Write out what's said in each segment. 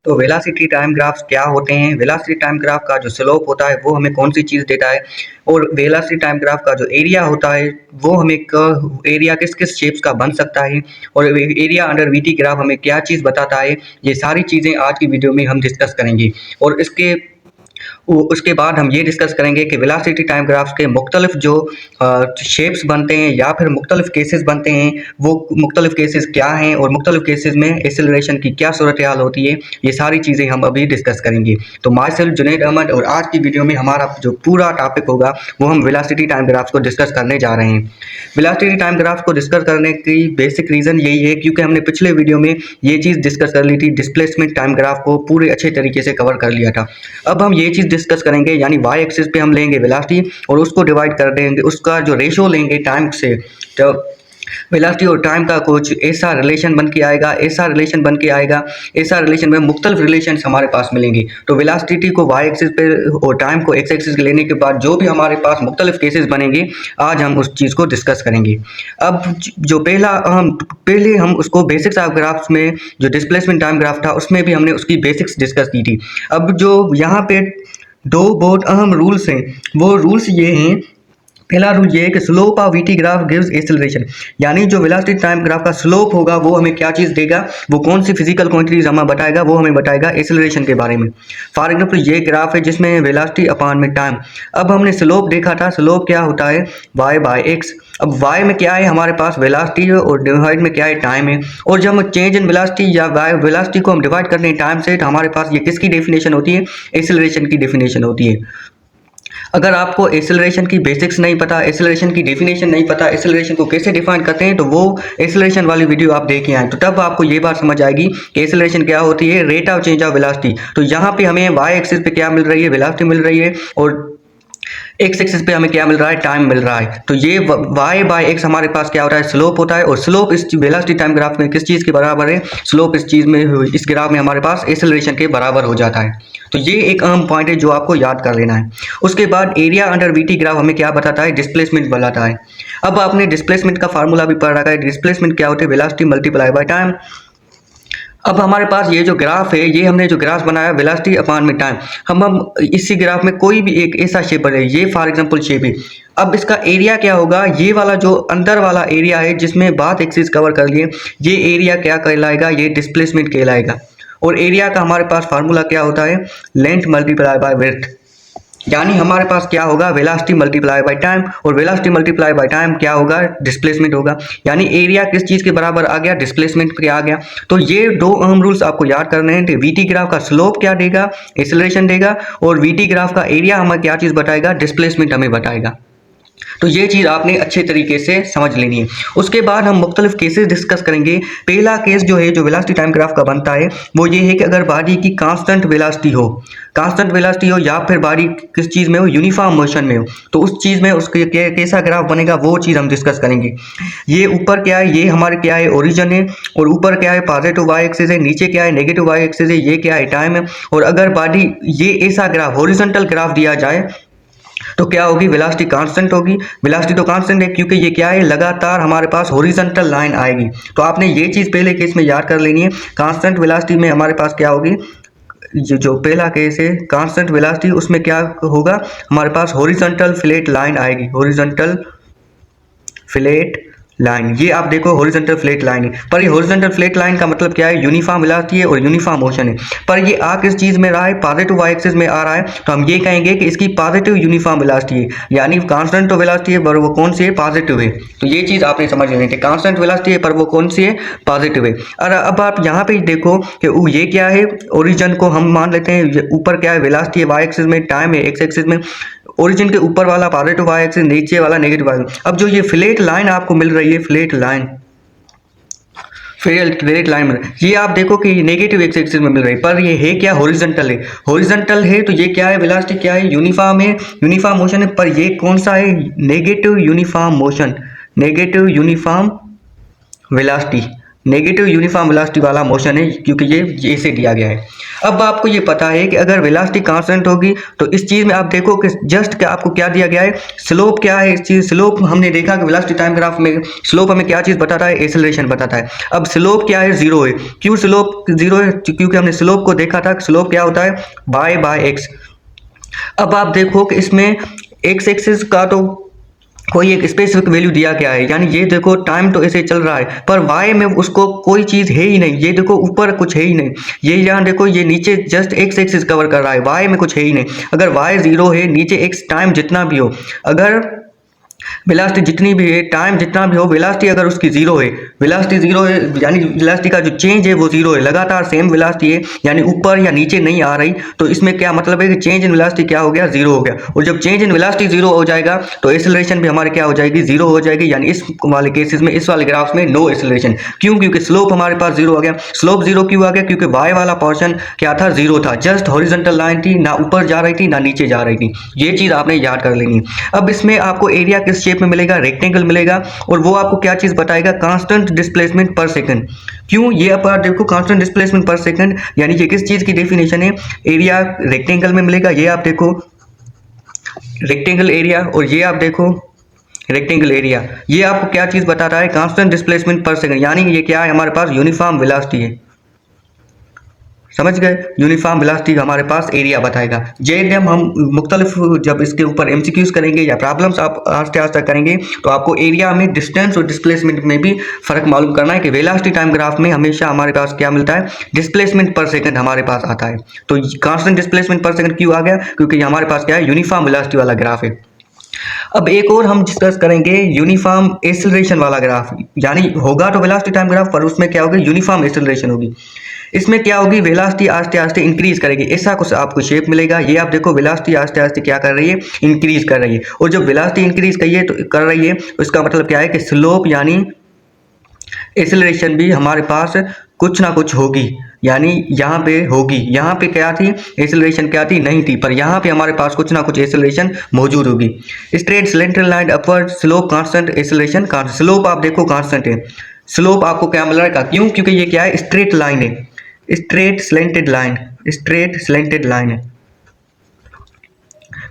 तो velocity time graphs क्या होते हैं? वेलोसिटी टाइम ग्राफ का जो स्लोप होता है वो हमें कौन सी चीज़ देता है, और वेलोसिटी टाइम ग्राफ का जो एरिया होता है वो हमें एरिया किस किस शेप्स का बन सकता है, और एरिया अंडर वीटी ग्राफ हमें क्या चीज़ बताता है। ये सारी चीज़ें आज की वीडियो में हम डिस्कस करेंगे। और उसके बाद हम ये डिस्कस करेंगे कि वेलोसिटी टाइम ग्राफ्स के मुख्तलिफ जो शेप्स बनते हैं या फिर मुख्तलिफ केसेस बनते हैं, वो मुख्तलिफ केसेस क्या हैं और मुख्तलिफ केसेस में एक्सेलरेशन की क्या सूरत हाल होती है। ये सारी चीज़ें हम अभी डिस्कस करेंगे। तो माई सेल्फ जुनैद अहमद, और आज की वीडियो में हमारा जो पूरा टॉपिक होगा वो हम वेलोसिटी टाइम ग्राफ्स को डिस्कस करने जा रहे हैं। वेलोसिटी टाइम ग्राफ्स को डिस्कस करने की बेसिक रीज़न यही है क्योंकि हमने पिछले वीडियो में ये चीज़ डिस्कस कर ली थी, डिस्प्लेसमेंट टाइम ग्राफ को पूरे अच्छे तरीके से कवर कर लिया था। अब हम ये चीज़ डिस्कस करेंगे, यानी वाई एक्सिस पे हम लेंगे वेलोसिटी और उसको डिवाइड कर देंगे, उसका जो रेशो लेंगे टाइम से। तो वेलोसिटी और टाइम का कुछ ऐसा रिलेशन बन के आएगा, ऐसा रिलेशन में मुख्तलिफ रिलेशन हमारे पास मिलेंगे। तो वेलोसिटी को वाई एक्सिस पे और टाइम को एक्स एक्सिस लेने के बाद जो भी हमारे पास मुख्तलिफ केसेस बनेंगे, आज हम उस चीज़ को डिस्कस करेंगे। अब जो पहले हम उसको बेसिक्स ऑफ ग्राफ्स में जो डिस्प्लेसमेंट टाइम ग्राफ था उसमें भी हमने उसकी बेसिक्स डिस्कस की थी। अब जो यहाँ पे दो बहुत अहम रूल्स हैं, वो रूल्स ये हैं। पहला रूल ये है कि slope of VT graph gives acceleration, यानी जो वेलोसिटी टाइम ग्राफ का स्लोप होगा वो हमें क्या चीज़ देगा, वो कौन सी फिजिकल क्वांटिटीज हमें बताएगा, वो हमें बताएगा एक्सेलरेशन के बारे में। फॉर एग्जांपल ये ग्राफ है जिसमें वेलोसिटी अपॉन में टाइम। अब हमने स्लोप देखा था, स्लोप क्या होता है, y बाय एक्स। अब y में क्या है हमारे पास वेलोसिटी है और डिवाइड में क्या है, टाइम है। और जब हम चेंज इन वेलोसिटी या वेलोसिटी को हम डिवाइड करते हैं टाइम से, तो हमारे पास ये किसकी डेफिनेशन होती है, एक्सेलरेशन की डेफिनेशन होती है। अगर आपको एक्सेलरेशन की बेसिक्स नहीं पता, एक्सेलरेशन की डेफिनेशन नहीं पता, एक्सेलरेशन को कैसे डिफाइन करते हैं, तो वो एक्सेलरेशन वाली वीडियो आप देखे आए, तो तब आपको ये बात समझ आएगी कि एक्सेलरेशन क्या होती है, rate of change of velocity. तो यहाँ पे हमें वाई एक्सिस पे क्या मिल रही है, वेलोसिटी मिल रही है, और एक्स एक्सिस पे हमें क्या मिल रहा है, टाइम मिल रहा है। तो ये y बाय एक्स हमारे पास क्या होता है, स्लोप होता है। और स्लोप इस वेलोसिटी टाइम ग्राफ में किस चीज़ के बराबर है, स्लोप इस चीज़ में, इस ग्राफ में हमारे पास एक्सेलरेशन के बराबर हो जाता है। तो ये एक अहम पॉइंट है जो आपको याद कर लेना है। उसके बाद एरिया अंडर वीटी ग्राफ हमें क्या बताता है, डिस्प्लेसमेंट बताता है। अब आपने डिस्प्लेसमेंट का फार्मूला भी पढ़ रखा है, डिस्प्लेसमेंट क्या होता है, वेलोसिटी मल्टीप्लाई बाय टाइम। अब हमारे पास ये जो ग्राफ है, ये हमने जो ग्राफ बनाया वेलोसिटी अपॉन में टाइम, हम इसी ग्राफ में कोई भी एक ऐसा शेप बने, ये फॉर एग्जांपल शेप है। अब इसका एरिया क्या होगा, ये वाला जो अंदर वाला एरिया है जिसमें बात एक्सिस कवर कर लिए, ये एरिया क्या कहलाएगा, ये डिस्प्लेसमेंट कहलाएगा। और एरिया का हमारे पास फार्मूला क्या होता है, लेंथ मल्टीप्लाई बाय विड्थ। यानी हमारे पास क्या होगा, वेलोसिटी मल्टीप्लाई बाय टाइम, और वेलोसिटी मल्टीप्लाई बाय टाइम क्या होगा, डिस्प्लेसमेंट होगा। यानी एरिया किस चीज़ के बराबर आ गया, डिस्प्लेसमेंट के आ गया। तो ये दो अहम रूल्स आपको याद करने हैं कि वीटी ग्राफ का स्लोप क्या देगा, एक्सेलरेशन देगा, और वीटी ग्राफ का एरिया हमें क्या चीज़ बताएगा, डिस्प्लेसमेंट हमें बताएगा। तो ये चीज़ आपने अच्छे तरीके से समझ लेनी है। उसके बाद हम मुख्तलिफ केसेस डिस्कस करेंगे। पहला केस जो है, जो वेलोसिटी टाइम ग्राफ का बनता है, वो ये है कि अगर बॉडी की कांस्टेंट वेलोसिटी हो या फिर बॉडी किस चीज़ में हो, यूनिफॉर्म मोशन में हो, तो उस चीज़ में उसके कैसा ग्राफ बनेगा वो चीज़ हम डिस्कस करेंगे। ये ऊपर क्या है, ये हमारे क्या है, ओरिजिन है, और ऊपर क्या है, पॉजिटिव वाई एक्सिस है, नीचे क्या है, नेगेटिव वाई एक्सिस है, ये क्या है, टाइम है। और अगर बॉडी ये ऐसा ग्राफ, हॉरिजॉन्टल ग्राफ दिया जाए तो क्या होगी, वेलोसिटी कांस्टेंट होगी। वेलोसिटी तो कांस्टेंट है क्योंकि ये क्या है, लगातार हमारे पास हॉरिजॉन्टल लाइन आएगी। तो आपने ये चीज़ पहले केस में याद कर लेनी है। कांस्टेंट वेलोसिटी में हमारे पास क्या होगी, ये जो पहला केस है कांस्टेंट वेलोसिटी, उसमें क्या होगा, हमारे पास हॉरिजॉन्टल फ्लैट लाइन आएगी, हॉरिजॉन्टल फ्लैट लाइन। ये आप देखो हॉरिजॉन्टल फ्लैट लाइन है, पर ये हॉरिजॉन्टल फ्लैट लाइन का मतलब क्या है, यूनिफॉर्म वेलोसिटी है और यूनिफॉर्म मोशन है। पर ये आ किस चीज़ में रहा है, पॉजिटिव वाई एक्सिस में आ रहा है, तो हम ये कहेंगे कि इसकी पॉजिटिव यूनिफॉर्म वेलोसिटी है। यानी कांस्टेंट तो वेलोसिटी है पर वो कौन सी है, पॉजिटिव है। तो ये चीज़ आपने समझ लेनी है, कांस्टेंट वेलोसिटी है पर वो कौन सी है, पॉजिटिव है। और अब आप यहाँ पे देखो कि ये क्या है, ओरिजिन को हम मान लेते हैं, ऊपर क्या है, वेलोसिटी है वाई एक्सिस में, टाइम है एक्स एक्सिस में। ओरिजिन के ऊपर वाला पॉजिटिव वाई एक्सिस, नीचे वाला नेगेटिव वाई। अब जो ये फ्लैट लाइन आपको मिल रही है, फ्लैट लाइन में, ये आप देखो कि नेगेटिव एक्स एक्सिस में मिल रही है, पर ये है क्या, हॉरिजॉन्टल है। हॉरिजॉन्टल है तो ये क्या है, वेलोसिटी क्या है, यूनिफॉर्म है, यूनिफॉर्म मोशन है। पर ये कौन सा है, negative uniform motion, negative uniform velocity. Negative uniform velocity वाला मोशन है, क्योंकि ये इसे दिया गया है। अब आपको ये पता है कि अगर वेलोसिटी कांस्टेंट होगी तो इस चीज़ में आप देखो कि जस्ट क्या आपको क्या दिया गया है, स्लोप क्या है। इस चीज़ स्लोप हमने देखा कि वेलोसिटी टाइम ग्राफ में स्लोप हमें क्या चीज़ बताता है, एक्सेलरेशन बताता है। अब स्लोप क्या है, जीरो है। क्यों स्लोप जीरो है, क्योंकि हमने स्लोप को देखा था, स्लोप क्या होता है, y बाय एक्स। अब आप देखो कि इसमें एक्स एक्सिस का तो कोई एक स्पेसिफिक वैल्यू दिया गया है, यानी ये देखो टाइम तो ऐसे चल रहा है, पर वाई में उसको कोई चीज़ है ही नहीं। ये देखो ऊपर कुछ है ही नहीं, ये यहाँ देखो ये नीचे जस्ट एक्स एक्सिस कवर कर रहा है, वाई में कुछ है ही नहीं। अगर वाई जीरो है, नीचे एक्स टाइम जितना भी हो, अगर वेलोसिटी जितनी भी है, टाइम जितना भी हो, वेलोसिटी अगर उसकी जीरो है, वेलोसिटी जीरो है यानी वेलोसिटी का जो चेंज है वो जीरो है, लगातार सेम वेलोसिटी है, यानी ऊपर या नीचे नहीं आ रही, तो इसमें क्या मतलब है कि चेंज इन वेलोसिटी क्या हो गया, जीरो हो गया। और जब चेंज इन वेलोसिटी जीरो हो जाएगा तो एक्सेलरेशन भी हमारे क्या हो जाएगी, जीरो हो जाएगी। यानी इस वाले केसेस में, इस वाले ग्राफ में नो एक्सेलरेशन। क्यों, क्योंकि स्लोप हमारे पास जीरो आ गया। स्लोप जीरो क्यों आ गया, क्योंकि वाई वाला पोर्शन क्या था, जीरो था, जस्ट हॉरिजॉन्टल लाइन थी, ना ऊपर जा रही थी ना नीचे जा रही थी। ये चीज़ आपने याद कर लेनी। अब इसमें आपको एरिया किस शेप में मिलेगा, रेक्टेंगल मिलेगा, और वो आपको क्या चीज बताएगा, कांस्टेंट डिस्प्लेसमेंट पर सेकंड। क्यों, ये आप देखो कांस्टेंट डिस्प्लेसमेंट पर सेकंड, यानी ये किस चीज की डेफिनेशन है, एरिया रेक्टेंगल में मिलेगा। ये आप देखो रेक्टेंगल एरिया, और ये आप देखो रेक्टेंगल एरिया, ये आपको क्या चीज बता रहा है, कांस्टेंट डिस्प्लेसमेंट पर सेकंड, यानी ये क्या है, हमारे पास यूनिफॉर्म वेलोसिटी है। समझ गए, यूनिफॉर्म वेलोसिटी हमारे पास एरिया बताएगा। जब हम मुख्तलिफ जब इसके ऊपर एमसीक्यूज करेंगे या प्रॉब्लम्स आप आस्ते आस्ते करेंगे, तो आपको एरिया में डिस्टेंस और डिस्प्लेसमेंट में भी फर्क मालूम करना है कि वेलोसिटी टाइम ग्राफ में हमेशा हमारे पास क्या मिलता है, डिस्प्लेसमेंट पर सेकंड हमारे पास आता है। तो कांस्टेंट डिस्प्लेसमेंट पर सेकंड क्यों आ गया, क्योंकि हमारे पास क्या है, यूनिफॉर्म वेलोसिटी वाला ग्राफ है। अब एक और हम डिस्कस करेंगे यूनिफॉर्म एक्सेलरेशन वाला ग्राफ, यानी होगा तो वेलोसिटी टाइम ग्राफ, पर उसमें क्या होगी, यूनिफॉर्म एक्सेलरेशन होगी। इसमें क्या होगी, वेलोसिटी आस्ते आस्ते इंक्रीज करेगी, ऐसा कुछ आपको शेप मिलेगा। ये आप देखो वेलोसिटी आस्ते आस्ते क्या कर रही है, इंक्रीज कर रही है। और जब वेलोसिटी इंक्रीज कर रही है तो इसका मतलब क्या है कि स्लोप यानी एक्सेलरेशन भी हमारे पास कुछ ना कुछ होगी, यानी यहाँ पे होगी। यहाँ पे क्या थी, एक्सेलरेशन क्या थी, नहीं थी, पर यहाँ पे हमारे पास कुछ ना कुछ एक्सेलरेशन मौजूद होगी। Straight slanted line upward, slope constant, acceleration constant. Slope आप देखो कांस्टेंट है, स्लोप आपको क्या मिल रहा है, क्यों, क्योंकि ये क्या है, स्ट्रेट लाइन है, straight slanted line, straight slanted line है।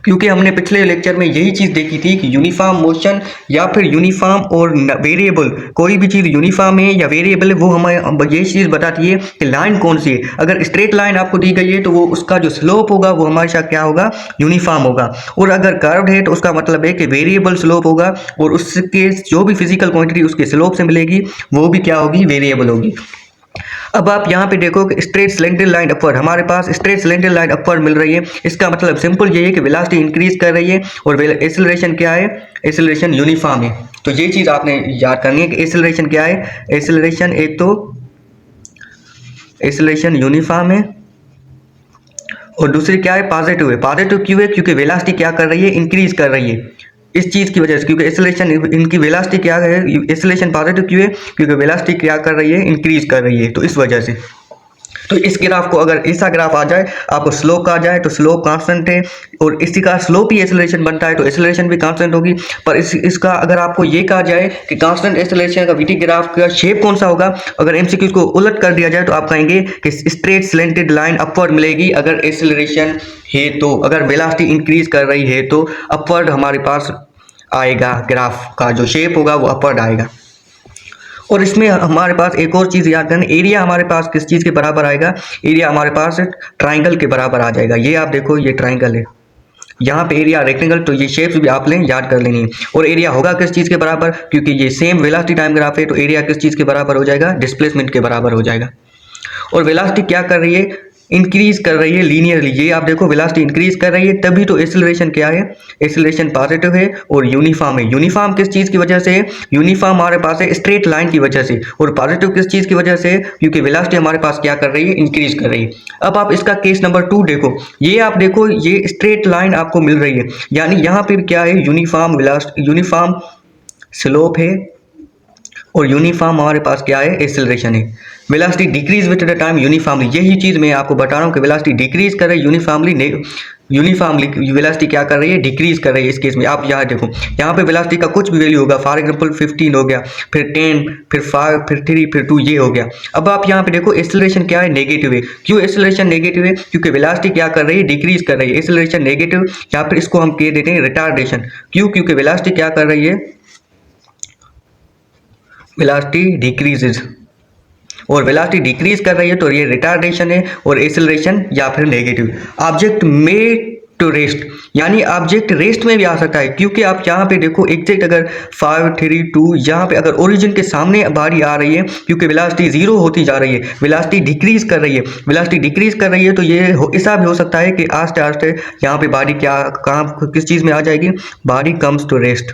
क्योंकि हमने पिछले लेक्चर में यही चीज़ देखी थी कि यूनिफॉर्म मोशन या फिर यूनिफॉर्म और वेरिएबल, कोई भी चीज़ यूनिफॉर्म है या वेरिएबल है, वो हमें यही चीज़ बताती है कि लाइन कौन सी है। अगर स्ट्रेट लाइन आपको दी गई है तो वो उसका जो स्लोप होगा वो हमेशा क्या होगा, यूनिफॉर्म होगा। और अगर कर्व्ड है तो उसका मतलब है कि वेरिएबल स्लोप होगा, और उसके जो भी फिजिकल क्वांटिटी उसके स्लोप से मिलेगी वो भी क्या होगी, वेरिएबल होगी। अब आप यहाँ पे देखो कि स्ट्रेट स्लेंटेड लाइन अपवर्ड, हमारे पास स्ट्रेट स्लेंटेड लाइन अपवर्ड मिल रही है। इसका मतलब सिंपल ये है कि वेलोसिटी इंक्रीज कर रही है, और एक्सेलरेशन क्या है, एक्सेलरेशन यूनिफॉर्म है। तो ये चीज़ आपने याद करनी है कि एक्सेलरेशन क्या है, एक्सेलरेशन एक तो एक्सेलरेशन यूनिफॉर्म है, और दूसरी क्या है, पॉजिटिव है। पॉजिटिव क्यों है, क्योंकि वेलोसिटी क्या कर रही है, इंक्रीज कर रही है, इस चीज़ की वजह से। क्योंकि एक्सेलरेशन इनकी वेलोसिटी क्या है, एक्सेलरेशन पॉजिटिव क्यों है, क्योंकि वेलोसिटी क्या कर रही है, इंक्रीज कर रही है, तो इस वजह से। तो इस ग्राफ को अगर ऐसा ग्राफ आ जाए, आपको स्लोप आ जाए, तो स्लोप कांस्टेंट है, और इसी का स्लोप ही एक्सेलरेशन बनता है, तो एक्सेलरेशन भी कांस्टेंट होगी। पर इसका अगर आपको ये कहा जाए कि कांस्टेंट एक्सेलरेशन का वीटी ग्राफ का शेप कौन सा होगा, अगर एमसीक्यू को उलट कर दिया जाए तो आप कहेंगे कि स्ट्रेट स्लेंटेड लाइन अपवर्ड मिलेगी अगर एक्सेलरेशन है तो, अगर वेलोसिटी इंक्रीज कर रही है तो अपवर्ड हमारे पास आएगा, ग्राफ का जो शेप होगा वो अपवर्ड आएगा। और इसमें हमारे पास एक और चीज़ याद करना, एरिया हमारे पास किस चीज़ के बराबर आएगा, एरिया हमारे पास ट्राइंगल के बराबर आ जाएगा। ये आप देखो, ये ट्राइंगल है, यहाँ पे एरिया रेक्टेंगल, तो ये शेप्स भी आप लें, याद कर लेनी है। और एरिया होगा किस चीज़ के बराबर, क्योंकि ये सेम वेलोसिटी टाइम ग्राफ है, तो एरिया किस चीज़ के बराबर हो जाएगा, डिस्प्लेसमेंट के बराबर हो जाएगा। और वेलोसिटी क्या कर रही है, इंक्रीज कर रही है लीनियरली। ये आप देखो वेलोसिटी इंक्रीज कर रही है, तभी तो एक्सेलरेशन क्या है, एक्सेलरेशन पॉजिटिव है और यूनिफॉर्म है। यूनिफॉर्म किस चीज़ की वजह से है, यूनिफॉर्म हमारे पास है स्ट्रेट लाइन की वजह से, और पॉजिटिव किस चीज़ की वजह से है, क्योंकि वेलोसिटी हमारे पास क्या कर रही है, इंक्रीज कर रही है। अब आप इसका केस नंबर 2 देखो, ये आप देखो, ये स्ट्रेट लाइन आपको मिल रही है, यानी यहाँ पर क्या है, यूनिफॉर्म वेलोसिटी, यूनिफॉर्म स्लोप है, और यूनिफॉर्म हमारे पास क्या है, एक्सेलरेशन है। Velocity decrease with the time uniformly, यही चीज़ मैं आपको बता रहा हूँ कि वेलोसिटी डिक्रीज करे यूनिफॉर्मली, यूनिफॉर्म वेलोसिटी क्या कर रही है, डिक्रीज कर रही है। इस केस में आप यहाँ देखो, यहाँ पे वेलोसिटी का कुछ भी वैल्यू होगा, फॉर एग्जांपल 15 हो गया, फिर 10, फिर 5, फिर 3, फिर 2, ये हो गया। अब आप यहाँ पे देखो एक्सेलरेशन क्या है, नेगेटिव है। क्यों एक्सेलरेशन नेगेटिव है? क्योंकि वेलोसिटी क्या कर रही है, डिक्रीज कर रही है। एक्सेलरेशन नेगेटिव, या फिर इसको हम कह देते हैं रिटार्डेशन। क्यों? क्योंकि वेलोसिटी क्या कर रही है, वेलोसिटी डिक्रीजेज, और वेलोसिटी डिक्रीज कर रही है तो ये रिटार्डेशन है, और एक्सेलरेशन या फिर नेगेटिव। ऑब्जेक्ट में टू रेस्ट, यानी ऑब्जेक्ट रेस्ट में भी आ सकता है। क्योंकि आप यहाँ पे देखो एग्जैक्ट अगर 5, 3, 2 यहाँ पे अगर ओरिजिन के सामने बारी आ रही है, क्योंकि वेलोसिटी जीरो होती जा रही है, वेलोसिटी डिक्रीज कर रही है, वेलोसिटी डिक्रीज कर रही है, तो ये ऐसा भी हो सकता है कि आस्ते आस्ते यहाँ पे बारी क्या कहाँ किस चीज़ में आ जाएगी, बारी कम्स टू रेस्ट,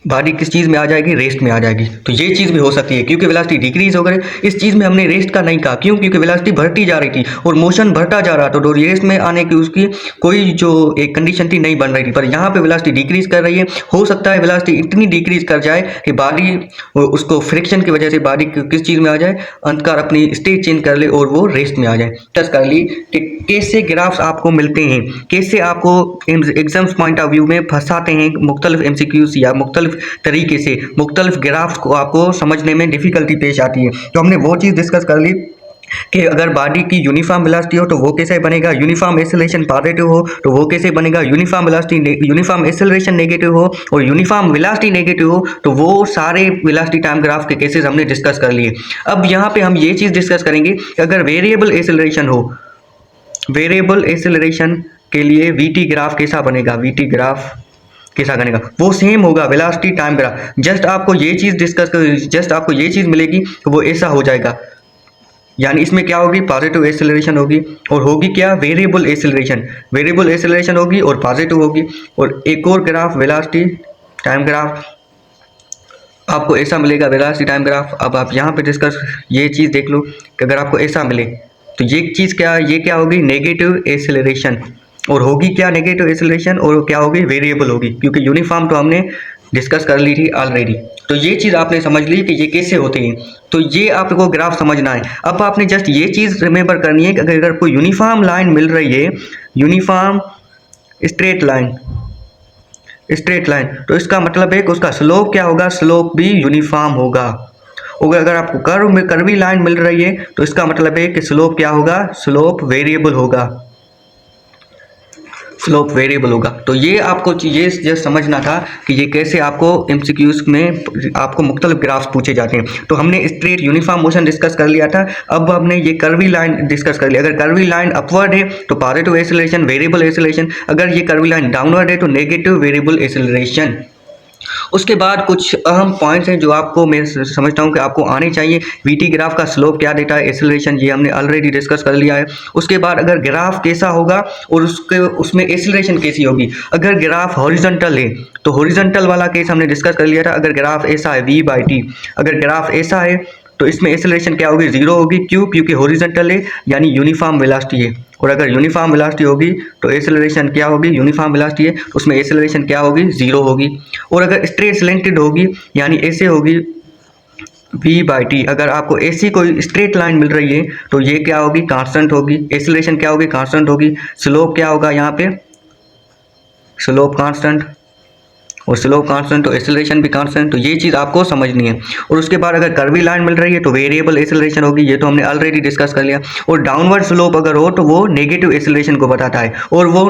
बॉडी किस चीज़ में आ जाएगी, रेस्ट में आ जाएगी। तो ये चीज़ भी हो सकती है, क्योंकि वेलोसिटी डिक्रीज हो गई। इस चीज़ में हमने रेस्ट का नहीं कहा, क्यों? क्योंकि वेलोसिटी बढ़ती जा रही थी और मोशन बढ़ता जा रहा था, तो रेस्ट में आने की उसकी कोई जो एक कंडीशन थी नहीं बन रही थी। पर यहाँ पे वेलोसिटी डिक्रीज कर रही है। हो सकता है वेलोसिटी इतनी डिक्रीज कर जाए कि बॉडी उसको फ्रिक्शन की वजह से बॉडी किस चीज़ में आ जाए, अंतकार अपनी स्टेट चेंज कर ले और वो रेस्ट में आ जाए। टच कर ली कि कैसे ग्राफ्स आपको मिलते हैं, कैसे आपको एग्जाम्स पॉइंट ऑफ व्यू में फंसाते हैं मुख्तलिफ एमसीक्यूज या मुख्तलिफ तरीके से, मुख्तलिफ ग्राफ्स को आपको समझने में डिफिकल्टी पेश आती है। तो हमने वो चीज़ डिस्कस कर ली कि अगर बॉडी की यूनिफॉर्म वेलोसिटी हो तो वो कैसे बनेगा, यूनिफॉर्म एक्सेलरेशन पॉजिटिव हो तो वो कैसे बनेगा, uniform velocity uniform acceleration negative हो और यूनिफॉर्म वेलोसिटी नेगेटिव हो, तो वो सारे वेलोसिटी टाइम ग्राफ के केसेस हमने डिस्कस कर लिए। अब यहाँ पे हम ये चीज़ डिस्कस करेंगे कि अगर वेरिएबल एक्सेलरेशन हो, वेरिएबल एक्सेलरेशन के लिए वीटी ग्राफ कैसा बनेगा, वीटी ग्राफ कैसा बनेगा, वो सेम होगा वेलोसिटी टाइम ग्राफ। जस्ट आपको ये चीज़ डिस्कस कर, जस्ट आपको ये चीज़ मिलेगी कि वो ऐसा हो जाएगा, यानी इसमें क्या होगी, पॉजिटिव एक्सेलरेशन होगी और होगी क्या, वेरिएबल एक्सेलरेशन, वेरिएबल एक्सेलरेशन होगी और पॉजिटिव होगी। और एक और ग्राफ वेलोसिटी टाइम ग्राफ आपको ऐसा मिलेगा, वेलोसिटी टाइम ग्राफ। अब आप यहाँ पे डिस्कस ये चीज़ देख लो कि अगर आपको ऐसा मिले तो ये चीज़ क्या, ये क्या होगी, नेगेटिव एक्सेलरेशन, और होगी क्या, नेगेटिव एक्सेलरेशन, और क्या होगी, वेरिएबल होगी, क्योंकि यूनिफॉर्म तो हमने डिस्कस कर ली थी ऑलरेडी। तो ये चीज़ आपने समझ ली कि ये कैसे होते हैं। तो ये आपको ग्राफ समझना है। अब आपने जस्ट ये चीज़ रिमेंबर करनी है कि अगर कोई यूनिफॉर्म लाइन मिल रही है, uniform straight line, straight line, तो इसका मतलब है कि उसका स्लोप क्या होगा, स्लोप भी यूनिफॉर्म होगा। और अगर आपको कर्व में कर्वी लाइन मिल रही है तो इसका मतलब है कि स्लोप क्या होगा, स्लोप वेरिएबल होगा, स्लोप वेरिएबल होगा। तो ये आपको ये जस्ट समझना था कि ये कैसे आपको एमसीक्यूज में आपको मुख्तलिफ ग्राफ्स पूछे जाते हैं। तो हमने स्ट्रेट यूनिफॉर्म मोशन डिस्कस कर लिया था, अब हमने ये कर्वी लाइन डिस्कस कर लिया। अगर कर्वी लाइन अपवर्ड है तो पॉजिटिव एक्सेलरेशन, वेरिएबल एक्सेलरेशन, अगर ये कर्वी लाइन डाउनवर्ड है तो नेगेटिव वेरिएबल एक्सेलरेशन। उसके बाद कुछ अहम पॉइंट्स हैं जो आपको मैं समझता हूं कि आपको आने चाहिए। वीटी ग्राफ का स्लोप क्या देता है, एक्सेलरेशन, ये हमने ऑलरेडी डिस्कस कर लिया है। उसके बाद अगर ग्राफ कैसा होगा और उसमें एक्सेलरेशन कैसी होगी। अगर ग्राफ हॉरिजॉन्टल है तो हॉरिजॉन्टल वाला केस हमने डिस्कस कर लिया था। अगर ग्राफ ऐसा है v/t, अगर ग्राफ ऐसा है तो इसमें एक्सेलरेशन क्या होगी, जीरो होगी। क्यों? क्योंकि हॉरिजॉन्टल है यानी यूनिफॉर्म वेलोसिटी है, और अगर यूनिफॉर्म वेलोसिटी होगी तो एक्सेलरेशन क्या होगी, यूनिफॉर्म वेलोसिटी है तो उसमें एक्सेलरेशन क्या होगी, जीरो होगी। और अगर स्ट्रेट स्लैंटेड होगी यानी ऐसे होगी v/t, अगर आपको ऐसी कोई स्ट्रेट लाइन मिल रही है तो ये क्या होगी, कांस्टेंट होगी। एक्सेलरेशन क्या होगी, कांस्टेंट होगी। स्लोप क्या होगा, यहाँ पे स्लोप कांस्टेंट, और स्लोप कांस्टेंट तो एक्सेलरेशन भी कांस्टेंट। तो ये चीज़ आपको समझनी है। और उसके बाद अगर कर्वी लाइन मिल रही है तो वेरिएबल एक्सेलरेशन होगी, ये तो हमने ऑलरेडी डिस्कस कर लिया। और डाउनवर्ड स्लोप अगर हो तो वो नेगेटिव एक्सेलरेशन को बताता है, और वो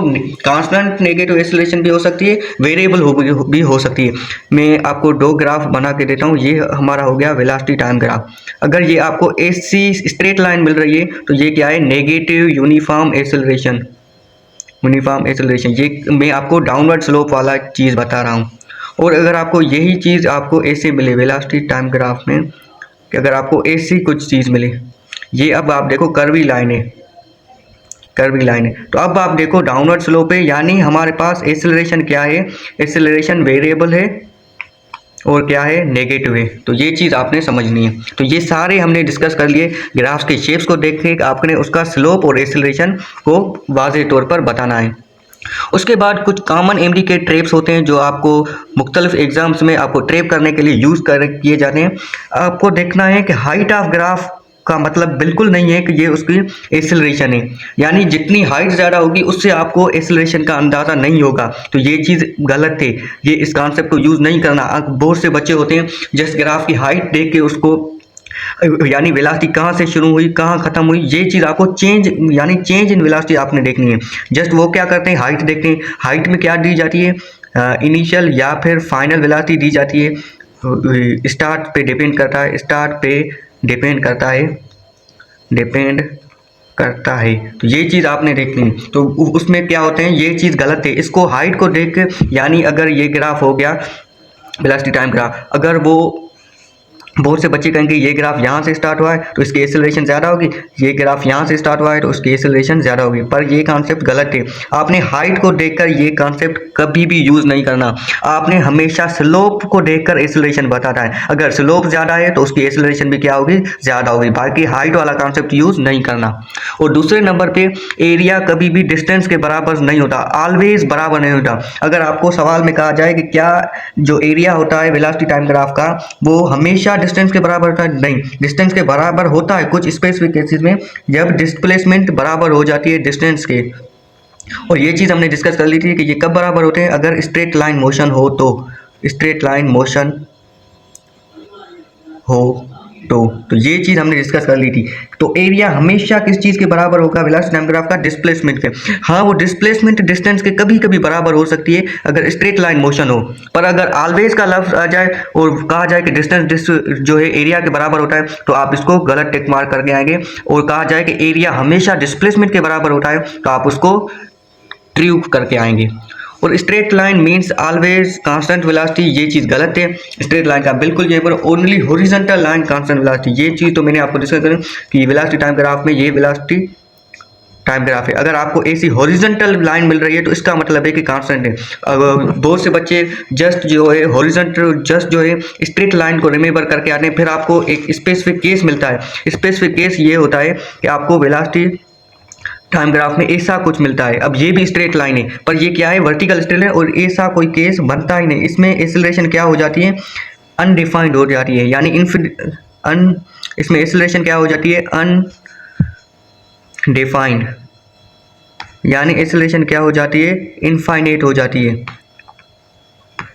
कांस्टेंट नेगेटिव एक्सेलरेशन भी हो सकती है, वेरिएबल भी हो सकती है। मैं आपको दो ग्राफ बना के देता हूँ। ये हमारा हो गया वेलोसिटी टाइम ग्राफ। अगर ये आपको ऐसी स्ट्रेट लाइन मिल रही है तो ये क्या है, negative uniform acceleration, uniform acceleration. ये मैं आपको डाउनवर्ड स्लोप वाला चीज़ बता रहा हूँ। और अगर आपको यही चीज़ आपको ऐसे मिले वेलोसिटी टाइम ग्राफ में, कि अगर आपको ऐसी कुछ चीज़ मिले, ये अब आप देखो कर्वी लाइन है, कर्वी लाइन है, तो अब आप देखो डाउनवर्ड स्लोप है, यानी हमारे पास एक्सेलरेशन क्या है, एक्सेलरेशन वेरिएबल है और क्या है, नेगेटिव है। तो ये चीज़ आपने समझनी है। तो ये सारे हमने डिस्कस कर लिए। ग्राफ्स के शेप्स को देख के आपने उसका स्लोप और एक्सेलरेशन को वाज़ेह तौर पर बताना है। उसके बाद कुछ कॉमन एमडी के ट्रैप्स होते हैं जो आपको मुख्तलिफ एग्जाम्स में आपको ट्रैप करने के लिए यूज़ किए जाते हैं। आपको देखना है कि हाइट ऑफ ग्राफ का मतलब बिल्कुल नहीं है कि ये उसकी एक्सेलरेशन है। यानी जितनी हाइट ज़्यादा होगी उससे आपको एक्सेलरेशन का अंदाज़ा नहीं होगा, तो ये चीज़ गलत है। ये इस कॉन्सेप्ट को यूज़ नहीं करना। बहुत से बच्चे होते हैं जिस ग्राफ की हाइट देख के उसको यानी वेलोसिटी कहाँ से शुरू हुई कहाँ ख़त्म हुई, ये चीज़ आपको चेंज इन वेलोसिटी आपने देखनी है। जस्ट वो क्या करते हैं, हाइट देखते हैं, हाइट में क्या दी जाती है, इनिशियल या फिर फाइनल वेलोसिटी दी जाती है। स्टार्ट पे डिपेंड करता है, डिपेंड करता है। तो ये चीज़ आपने देखनी है। तो उसमें क्या होते हैं, ये चीज़ गलत है। इसको हाइट को देख के, यानी अगर ये ग्राफ हो गया वेलोसिटी टाइम ग्राफ, अगर वो बहुत से बच्चे कहेंगे ये ग्राफ यहाँ से स्टार्ट हुआ है तो इसकी एक्सेलरेशन ज़्यादा होगी, ये ग्राफ यहाँ से स्टार्ट हुआ है तो उसकी एक्सेलरेशन ज़्यादा होगी, पर ये कॉन्सेप्ट गलत है। आपने हाइट को देखकर ये कॉन्सेप्ट कभी भी यूज़ नहीं करना। आपने हमेशा स्लोप को देखकर एक्सेलरेशन बताना है। अगर स्लोप ज़्यादा है तो उसकी एक्सेलरेशन भी क्या होगी, ज़्यादा होगी। बाकी हाइट वाला कॉन्सेप्ट यूज़ नहीं करना। और दूसरे नंबर पर एरिया कभी भी डिस्टेंस के बराबर नहीं होता, ऑलवेज बराबर नहीं होता। अगर आपको सवाल में कहा जाए कि क्या जो एरिया होता है वेलोसिटी टाइम ग्राफ का वो हमेशा डिस्टेंस के बराबर होता है, नहीं, डिस्टेंस के बराबर होता है कुछ स्पेसिफिक केसेस में, जब डिस्प्लेसमेंट बराबर हो जाती है डिस्टेंस के। और ये चीज़ हमने डिस्कस कर ली थी कि ये कब बराबर होते हैं, अगर स्ट्रेट लाइन मोशन हो तो, स्ट्रेट लाइन मोशन हो तो ये चीज़ हमने डिस्कस कर ली थी। तो एरिया हमेशा किस चीज़ के बराबर होगा, वेलोसिटी टाइम ग्राफ का, डिस्प्लेसमेंट के। हाँ, वो डिस्प्लेसमेंट डिस्टेंस के कभी कभी बराबर हो सकती है अगर स्ट्रेट लाइन मोशन हो, पर अगर ऑलवेज का लफ्ज आ जाए और कहा जाए कि डिस्टेंस जो है एरिया के बराबर होता है तो आप इसको गलत टिक मार्क करके आएंगे। और कहा जाए कि एरिया हमेशा डिस्प्लेसमेंट के बराबर होता है तो आप उसको ट्रू करके आएंगे। और straight line means always constant velocity, ये चीज़ गलत है। स्ट्रेट लाइन का बिल्कुल ये पर only horizontal line constant velocity, ये चीज़ तो मैंने आपको डिस्कस करी कि वेलोसिटी टाइम ग्राफ में ये वेलोसिटी टाइम ग्राफ है। अगर आपको ऐसी हॉरिजॉन्टल लाइन मिल रही है तो इसका मतलब है कि कांस्टेंट है। बहुत से बच्चे जस्ट जो है हॉरिजॉन्टल जस्ट जो है स्ट्रेट लाइन को रिमेंबर करके आते हैं, फिर आपको एक स्पेसिफिक केस मिलता है। स्पेसिफिक केस ये होता है कि आपको वेलोसिटी टाइम ग्राफ में ऐसा कुछ मिलता है। अब ये भी स्ट्रेट लाइन है पर ये क्या है, वर्टिकल स्ट्रेट है, और ऐसा कोई केस बनता ही नहीं। इसमें एक्सेलरेशन क्या हो जाती है, अनडिफाइंड हो जाती है, यानी इसमें एक्सेलरेशन क्या हो जाती है, अनडिफाइंड, यानी एक्सेलरेशन क्या हो जाती है, इनफाइनाइट हो जाती है,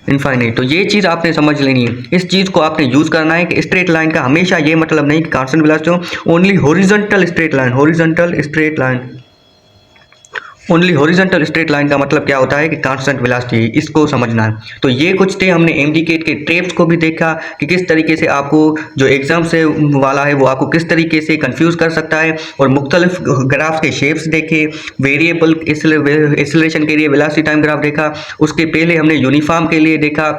इनफाइनाइट। तो ये चीज़ आपने समझ लेनी है, इस चीज़ को आपने यूज़ करना है कि स्ट्रेट लाइन का हमेशा ये मतलब नहीं कि कांस्टेंट वेलोसिटी हो, only horizontal straight line, only horizontal straight line का मतलब क्या होता है कि कांस्टेंट वेलोसिटी, इसको समझना है। तो ये कुछ थे, हमने एमडीकेट के ट्रेप्स को भी देखा कि किस तरीके से आपको जो एग्जाम से वाला है वो आपको किस तरीके से कंफ्यूज कर सकता है, और मुख्तलिफ ग्राफ के शेप्स देखे, वेरिएबल एक्सेलरेशन के लिए वेलोसिटी टाइम ग्राफ देखा, उसके पहले हमने यूनिफॉर्म के लिए देखा,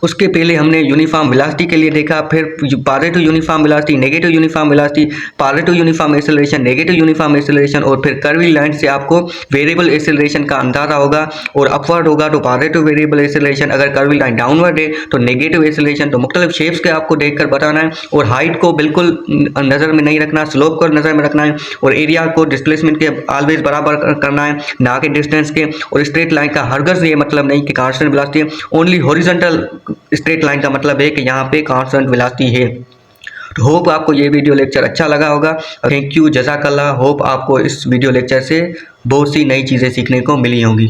उसके पहले हमने यूनिफॉर्म वेलोसिटी के लिए देखा, फिर positive uniform velocity, negative uniform velocity, positive uniform acceleration, negative uniform acceleration, और फिर कर्वी लाइन से आपको वेरिएबल एक्सेलरेशन का अंदाजा होगा। और अपवर्ड होगा तो पॉजिटिव वेरिएबल एक्सेलरेशन, अगर कर्वी लाइन डाउनवर्ड है तो नेगेटिव एक्सेलरेशन। तो मुख्तलिफ शेप्स के आपको देखकर बताना है, और हाइट को बिल्कुल नज़र में नहीं रखना, स्लोप को नज़र में रखना है, और एरिया को डिस्प्लेसमेंट के ऑलवेज बराबर करना है, ना कि डिस्टेंस के। और स्ट्रेट लाइन का हरगिज़ ये मतलब नहीं कि constant velocity, only horizontal straight line का मतलब है कि यहाँ पे कांस्टेंट वेलोसिटी है। तो होप आपको ये वीडियो लेक्चर अच्छा लगा होगा। थैंक यू, जज़ाकल्लाह। होप आपको इस वीडियो लेक्चर से बहुत सी नई चीज़ें सीखने को मिली होंगी।